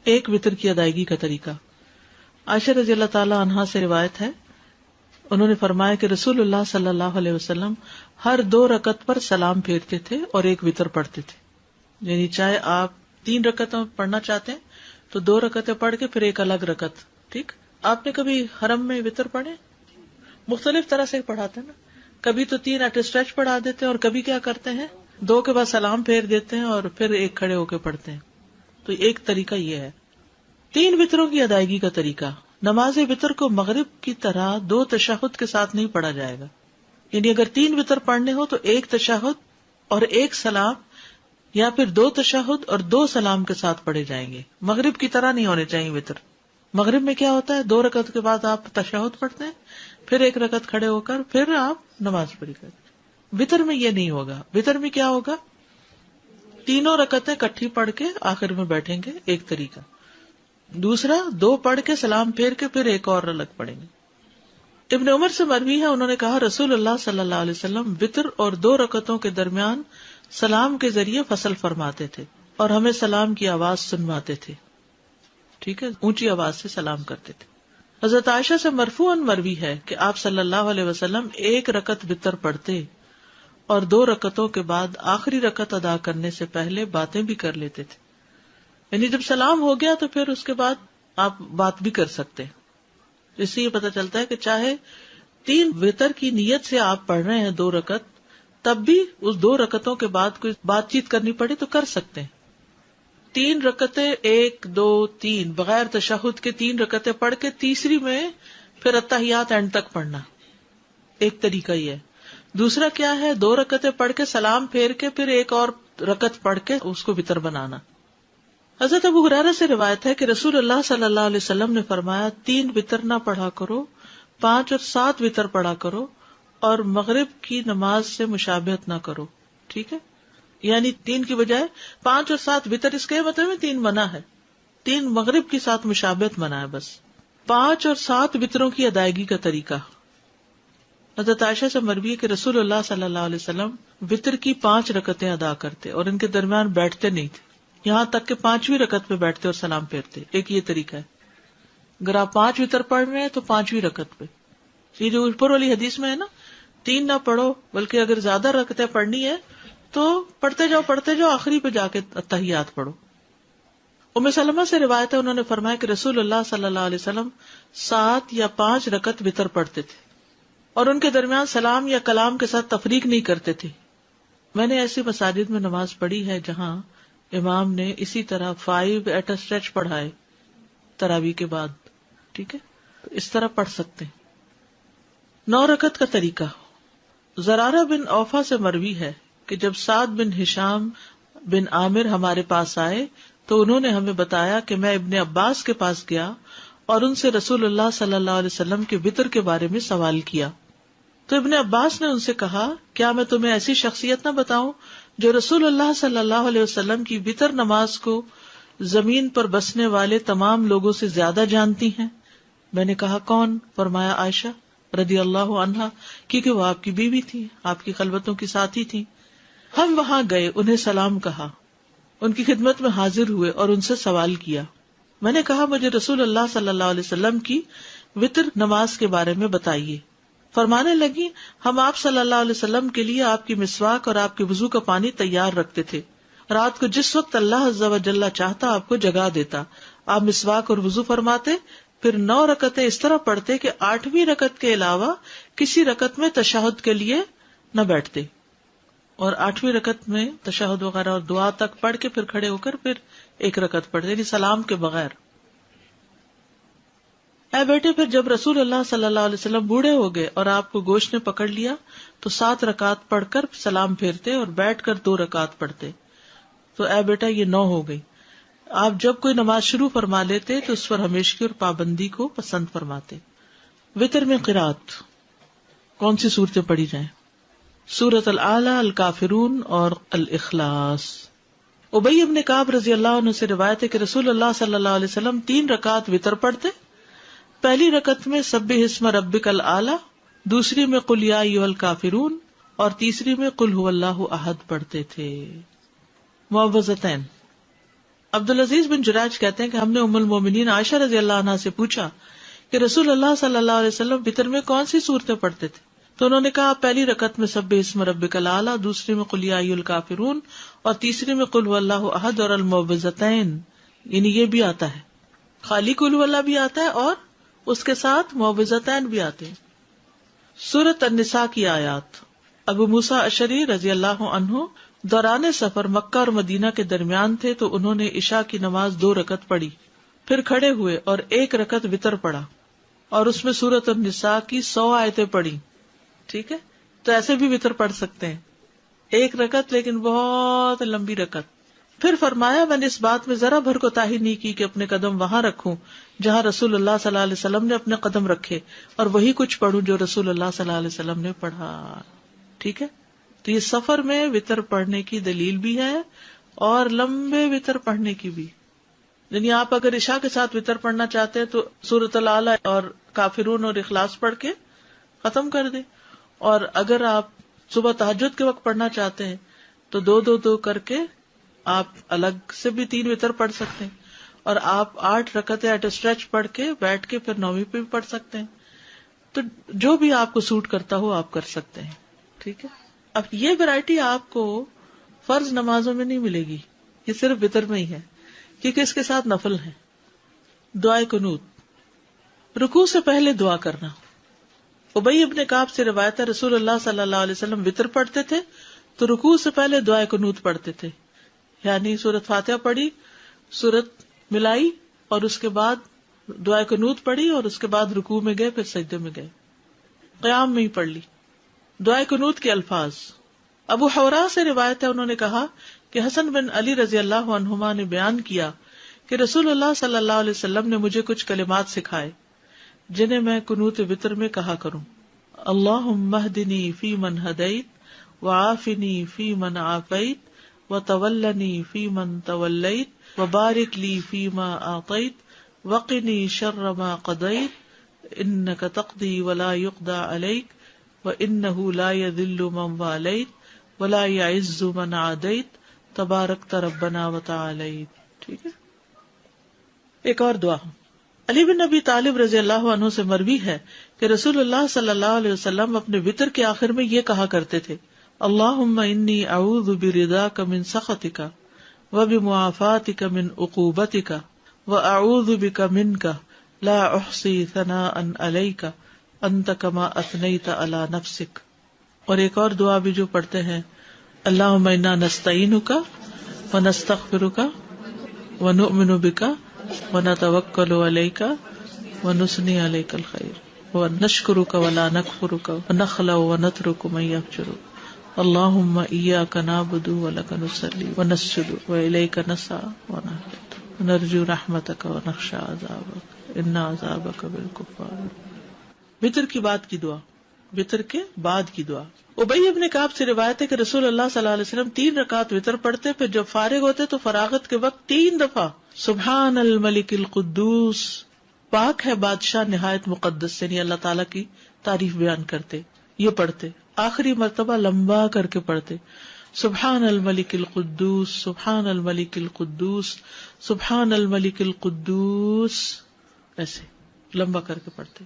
ایک وتر کی ادائیگی کا طریقہ. عائشہ رضی اللہ تعالی عنہا سے روایت ہے، انہوں نے فرمایا کہ رسول اللہ صلی اللہ علیہ وسلم ہر 2 رکعت پر سلام پھیرتے تھے اور ایک وتر پڑھتے تھے. یعنی چاہے آپ 3 رکعتیں پڑھنا چاہتے ہیں تو 2 رکعتیں پڑھ کے پھر ایک الگ رکعت. ٹھیک. آپ نے کبھی حرم میں وتر پڑھے؟ مختلف طرح سے پڑھاتے ہیں نا. کبھی تو 3 ایٹ اسٹریچ پڑھا دیتے ہیں اور کبھی کیا کرتے ہیں 2 کے بعد سلام پھیر دیتے ہیں اور پھر ایک کھڑے ہو کے پڑھتے ہیں. تو ایک طریقہ یہ ہے. 3 وتروں کی ادائیگی کا طریقہ. نماز وتر کو مغرب کی طرح 2 تشہد کے ساتھ نہیں پڑھا جائے گا. یعنی اگر 3 وتر پڑھنے ہو تو 1 تشہد اور 1 سلام، یا پھر 2 تشہد اور 2 سلام کے ساتھ پڑھے جائیں گے. مغرب کی طرح نہیں ہونے چاہیے وتر. مغرب میں کیا ہوتا ہے 2 رکعت کے بعد آپ تشہد پڑھتے ہیں، پھر 1 رکعت کھڑے ہو کر پھر آپ نماز پڑھی کرتے ہیں. وتر میں یہ نہیں ہوگا. وتر میں کیا ہوگا 3 رکعتیں کٹھی پڑھ کے آخر میں بیٹھیں گے، ایک طریقہ. دوسرا 2 پڑھ کے سلام پھیر کے پھر ایک اور الگ پڑھیں گے. ابن عمر سے مروی ہے، انہوں نے کہا رسول اللہ صلی اللہ علیہ وسلم وتر اور 2 رکعتوں کے درمیان سلام کے ذریعے فصل فرماتے تھے اور ہمیں سلام کی آواز سنواتے تھے. ٹھیک ہے، اونچی آواز سے سلام کرتے تھے. حضرت عائشہ سے مرفوعاً مروی ہے کہ آپ صلی اللہ علیہ وسلم 1 رکعت وتر پڑھتے اور 2 رکعتوں کے بعد آخری رکعت ادا کرنے سے پہلے باتیں بھی کر لیتے تھے. یعنی جب سلام ہو گیا تو پھر اس کے بعد آپ بات بھی کر سکتے. اس سے یہ پتہ چلتا ہے کہ چاہے 3 وتر کی نیت سے آپ پڑھ رہے ہیں 2 رکعت، تب بھی اس 2 رکعتوں کے بعد کوئی بات چیت کرنی پڑے تو کر سکتے ہیں. 3 رکعتیں 1 2 3 بغیر تشہد کے 3 رکعتیں پڑھ کے تیسری میں پھر التحیات اینڈ تک پڑھنا، ایک طریقہ یہ ہے. دوسرا کیا ہے 2 رکعتیں پڑھ کے سلام پھیر کے پھر ایک اور رکعت پڑھ کے اس کو وتر بنانا. حضرت ابو ہریرہ سے روایت ہے کہ رسول اللہ صلی اللہ علیہ وسلم نے فرمایا 3 وتر نہ پڑھا کرو، 5 اور 7 وتر پڑھا کرو اور مغرب کی نماز سے مشابہت نہ کرو. ٹھیک ہے، یعنی 3 کی بجائے 5 اور 7 وتر. اس کے مطلب 3 منع ہے، 3 مغرب کے ساتھ مشابہت منع ہے بس. 5 اور 7 وتروں کی ادائیگی کا طریقہ. حضرت عائشہ سے مروی ہے کہ رسول اللہ صلی اللہ علیہ وسلم وتر کی 5 رکعتیں ادا کرتے اور ان کے درمیان بیٹھتے نہیں تھے، یہاں تک کہ 5ویں رکعت پہ بیٹھتے اور سلام پھیرتے. ایک یہ طریقہ ہے. اگر آپ 5 وتر پڑھ رہے ہیں تو 5ویں رکعت پہ. یہ جو اوپر والی حدیث میں ہے نا 3 نہ پڑھو، بلکہ اگر زیادہ رکعتیں پڑھنی ہے تو پڑھتے جاؤ آخری پہ جا کے تحیات پڑھو. ام سلمہ سے روایت ہے، انہوں نے فرمایا کہ رسول اللہ صلی اللہ علیہ وسلم 7 یا 5 رکعت وتر پڑھتے تھے اور ان کے درمیان سلام یا کلام کے ساتھ تفریق نہیں کرتے تھے. میں نے ایسی مساجد میں نماز پڑھی ہے جہاں امام نے اسی طرح 5 ایٹ اسٹریچ پڑھائے تراویح کے بعد. ٹھیک ہے، تو اس طرح پڑھ سکتے ہیں. 9 رکعت کا طریقہ. زرارہ بن اوفا سے مروی ہے کہ جب سعد بن ہشام بن عامر ہمارے پاس آئے تو انہوں نے ہمیں بتایا کہ میں ابن عباس کے پاس گیا اور ان سے رسول اللہ صلی اللہ علیہ وسلم کے وتر کے بارے میں سوال کیا. تو ابن عباس نے ان سے کہا کیا میں تمہیں ایسی شخصیت نہ بتاؤں جو رسول اللہ صلی اللہ علیہ وسلم کی وتر نماز کو زمین پر بسنے والے تمام لوگوں سے زیادہ جانتی ہیں؟ میں نے کہا کون؟ فرمایا عائشہ رضی اللہ عنہا، کیونکہ وہ آپ کی بیوی تھی، آپ کی خلوتوں کی ساتھی تھی. ہم وہاں گئے، انہیں سلام کہا، ان کی خدمت میں حاضر ہوئے اور ان سے سوال کیا. میں نے کہا مجھے رسول اللہ صلی اللہ علیہ وسلم کی وتر نماز کے بارے میں بتائیے. فرمانے لگی ہم آپ صلی اللہ علیہ وسلم کے لیے آپ کی مسواک اور آپ کے وضو کا پانی تیار رکھتے تھے. رات کو جس وقت اللہ عز و جل چاہتا آپ کو جگا دیتا. آپ مسواک اور وضو فرماتے، پھر 9 رکعتیں اس طرح پڑھتے کہ 8ویں رکعت کے علاوہ کسی رکعت میں تشہد کے لیے نہ بیٹھتے، اور 8ویں رکعت میں تشہد وغیرہ اور دعا تک پڑھ کے پھر کھڑے ہو کر پھر 1 رکعت پڑھتے، یعنی سلام کے بغیر. اے بیٹے، پھر جب رسول اللہ صلی اللہ علیہ وسلم بوڑھے ہو گئے اور آپ کو گوشت نے پکڑ لیا تو 7 رکعت پڑھ کر سلام پھیرتے اور بیٹھ کر 2 رکعت پڑھتے. تو اے بیٹا یہ 9 ہو گئی. آپ جب کوئی نماز شروع فرما لیتے تو اس پر ہمیشگی اور پابندی کو پسند فرماتے. وتر میں قرات کون سی صورتیں پڑھی جائیں؟ سورۃ الاعلی، الکافرون اور الاخلاص. ابی بن کعب رضی اللہ عنہ سے روایت ہے کہ رسول اللہ صلی اللہ علیہ وسلم 3 رکعت وتر پڑھتے. پہلی رکعت میں سبح اسم ربک الاعلی، دوسری میں قل یا ایھا الکافرون اور تیسری میں قل ھو اللہ احد پڑھتے تھے. معوذتین. عبدالعزیز بن جراج کہتے ہیں کہ ہم نے ام المومنین عائشہ رضی اللہ عنہا سے پوچھا کہ رسول اللہ صلی اللہ علیہ وسلم وتر میں کون سی صورتیں پڑھتے تھے؟ تو انہوں نے کہا پہلی رکعت میں سبح اسم ربک الاعلی، دوسری میں قل یا ایھا الکافرون، اور تیسری میں قل ھواللہ احد اور المعوذتین. یعنی یہ بھی آتا ہے، خالی قل ھواللہ بھی آتا ہے اور اس کے ساتھ معوذتین بھی آتے ہیں. سورۃ النساء کی آیات. ابو موسیٰ اشعری رضی اللہ عنہ دوران سفر مکہ اور مدینہ کے درمیان تھے، تو انہوں نے عشاء کی نماز 2 رکعت پڑھی، پھر کھڑے ہوئے اور 1 رکعت وتر پڑھا، اور اس میں سورۃ النساء کی 100 آیتیں پڑھی. ٹھیک ہے، تو ایسے بھی وتر پڑھ سکتے ہیں، 1 رکعت لیکن بہت لمبی رکعت. پھر فرمایا میں نے اس بات میں ذرا بھر کوتاہی نہیں کی کہ اپنے قدم وہاں رکھوں جہاں رسول اللہ صلی اللہ علیہ وسلم نے اپنے قدم رکھے، اور وہی کچھ پڑھوں جو رسول اللہ صلی اللہ علیہ وسلم نے پڑھا. ٹھیک ہے، تو یہ سفر میں وتر پڑھنے کی دلیل بھی ہے اور لمبے وتر پڑھنے کی بھی. یعنی آپ اگر عشاء کے ساتھ وتر پڑھنا چاہتے ہیں تو سورۃ الاعلی اور کافرون اور اخلاص پڑھ کے ختم کر دیں، اور اگر آپ صبح تہجد کے وقت پڑھنا چاہتے ہیں تو 2 کر کے آپ الگ سے بھی 3 وتر پڑھ سکتے ہیں، اور آپ 8 رکعتیں ایٹ اسٹریچ پڑھ کے بیٹھ کے پھر 9ویں پہ بھی پڑھ سکتے ہیں. تو جو بھی آپ کو سوٹ کرتا ہو آپ کر سکتے ہیں. ٹھیک ہے، اب یہ ویرائٹی آپ کو فرض نمازوں میں نہیں ملے گی، یہ صرف وتر میں ہی ہے، کیونکہ اس کے ساتھ نفل ہے. دعائے قنوت، رکوع سے پہلے دعا کرنا. ابی ابن کعب سے روایت ہے رسول اللہ صلی اللہ علیہ وسلم وتر پڑھتے تھے تو رکوع سے پہلے دعائے قنوت پڑھتے تھے، یعنی سورۃ فاتحہ پڑھی، سورت ملائی، اور اس کے بعد دعائے قنوت پڑھی، اور اس کے بعد رکوع میں گئے، پھر سجدے میں گئے، قیام میں ہی پڑھ لی. دعائے قنوت کے الفاظ. ابو حورا سے روایت ہے، انہوں نے کہا کہ حسن بن علی رضی اللہ عنہما نے بیان کیا کہ رسول اللہ صلی اللہ علیہ وسلم نے مجھے کچھ کلمات سکھائے جنہیں میں قنوت وتر میں کہا کروں. اللہم اہدنی فی من ہدیت، وعافنی فی من عافیت، وتولنی فی من تولیت، وبارک لی فیما اعطیت، وقنی شر ما قضیت، انک تقضی ولا یقضی علیک، وانہ لا یذل من والیت ولا یعز من عادیت، تبارکت ربنا وتعالیت. ٹھیک ہے. ایک اور دعا. علی بن ابی طالب رضی اللہ عنہ سے مروی ہے کہ رسول اللہ صلی اللہ علیہ وسلم اپنے وتر کے آخر میں یہ کہا کرتے تھے، اللہم انی اعوذ برضاک من سخطک وبمعافاتک من عقوبتک واعوذ بک منک لا احصی ثناء علیک انت کما اثنیت علی نفسک. اور ایک اور دعا بھی جو پڑھتے ہیں، اللہم انا نستعینک ونستغفرک ونؤمن بک ونتوکل علیک ونثنی علیک الخیر ونشکرک ولا نکفرک ونخلع ونترک من یفجرک اللہم ایاک نعبد ولک نصلی ونسجد والیک نسعی ونحفظ ونرجو رحمتک ونخشی عذابک ان عذابک بالکفار. وتر کی بعد کی دعا. وتر کے بعد کی دعا. ابی ابن کعب سے روایت ہے کہ رسول اللہ صلی اللہ علیہ وسلم 3 رکعت وتر پڑھتے، پھر جب فارغ ہوتے تو فراغت کے وقت 3 دفعہ سبحان الملک القدوس، پاک ہے بادشاہ نہایت مقدس، یعنی اللہ تعالیٰ کی تعریف بیان کرتے، یہ پڑھتے. آخری مرتبہ لمبا کر کے پڑھتے، سبحان الملک القدوس سبحان الملک القدوس سبحان الملک القدوس، ایسے لمبا کر کے پڑھتے.